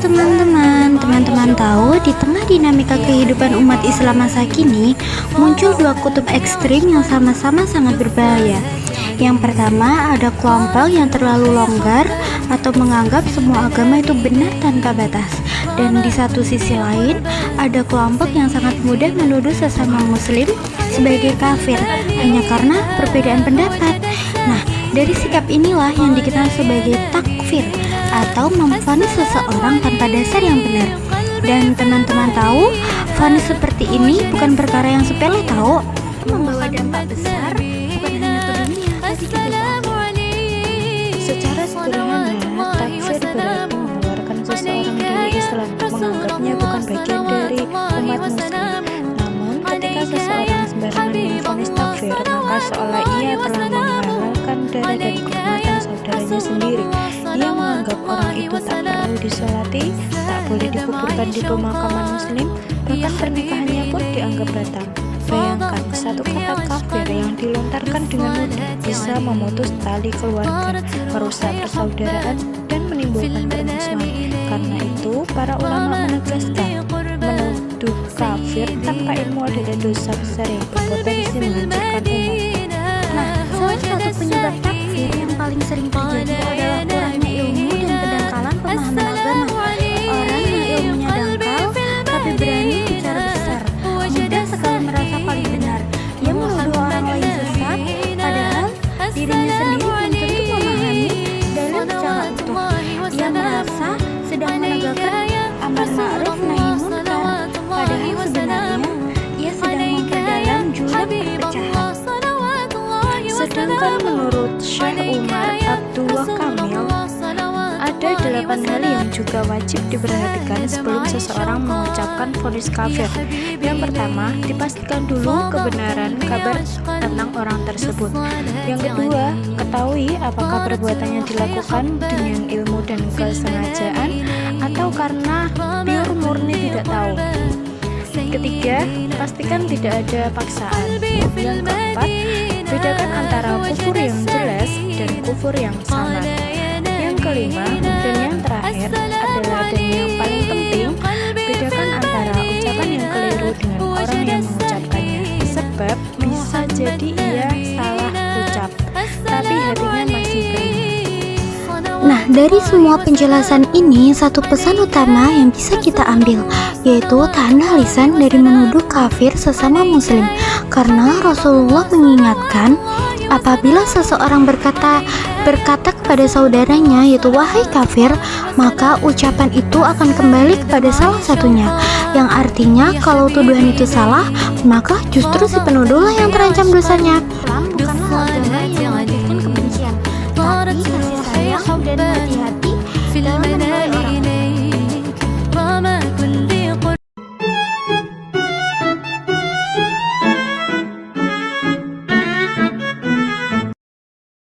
Teman-teman tahu di tengah dinamika kehidupan umat Islam masa kini muncul dua kutub ekstrim yang sama-sama sangat berbahaya. Yang pertama, ada kelompok yang terlalu longgar atau menganggap semua agama itu benar tanpa batas. Dan di satu sisi lain, ada kelompok yang sangat mudah menuduh sesama muslim sebagai kafir hanya karena perbedaan pendapat. Nah, dari sikap inilah yang dikenal sebagai takfir atau memvonis seseorang tanpa dasar yang benar. Dan teman-teman tahu, vonis seperti ini bukan perkara yang sepele tahu, membawa dampak besar bukan hanya ke dunia tapi juga ke akhirat. Secara sederhana, takfir berarti mengeluarkan seseorang dari Islam, menganggapnya bukan bagian dari umat muslim. Namun, ketika seseorang sembarangan memvonis takfir, maka seolah ia telah menghalalkan darah dan kehormatan saudaranya sendiri. Ia menganggap orang itu tak perlu disolati, tak boleh dikuburkan di pemakaman muslim, bahkan pernikahannya pun dianggap batal. Bayangkan, satu kata kafir yang dilontarkan dengan mudah bisa memutus tali keluarga, merusak persaudaraan, dan menimbulkan permusuhan. Karena itu, para ulama menegaskan, menuduh kafir tanpa ilmu adalah dosa besar yang berpotensi menghancurkan umat. Nah, salah satu penyebab takfir yang paling sering terjadi adalah kurangnya ilmu dan kedangkalan pemahaman agama. Orang yang ilmunya dangkal tapi berani bicara besar, mudah sekali merasa paling benar. Ia menuduh orang lain sesat, padahal dirinya sendiri belum tentu memahami dalil secara utuh. Ia merasa sedang menegakkan amar ma'ruf nahi munkar, padahal sebenarnya ia sedang memperdalam jurang perpecahan. Sedangkan menurut Syekh Umar Abdullah Kamil, ada 8 hal yang juga wajib diperhatikan sebelum seseorang mengucapkan vonis kafir. Yang pertama, dipastikan dulu kebenaran kabar tentang orang tersebut. Yang kedua, ketahui apakah perbuatannya dilakukan dengan ilmu dan kesengajaan atau karena pure murni tidak tahu. Ketiga, pastikan tidak ada paksaan. Yang keempat, bedakan antara kufur yang jelas dan kufur yang samar. Yang kelima, dan yang terakhir adalah dan yang paling penting, bedakan antara ucapan yang keliru dengan orang yang mengucapkannya. Sebab bisa jadi ia salah ucap, tapi hatinya masih benar. Nah, dari semua penjelasan ini, satu pesan utama yang bisa kita ambil, yaitu tanda lisan dari menuduh kafir sesama muslim. Karena Rasulullah mengingatkan, apabila seseorang berkata kepada saudaranya, yaitu wahai kafir, maka ucapan itu akan kembali kepada salah satunya. Yang artinya kalau tuduhan itu salah, maka justru si penuduhlah yang terancam dosanya.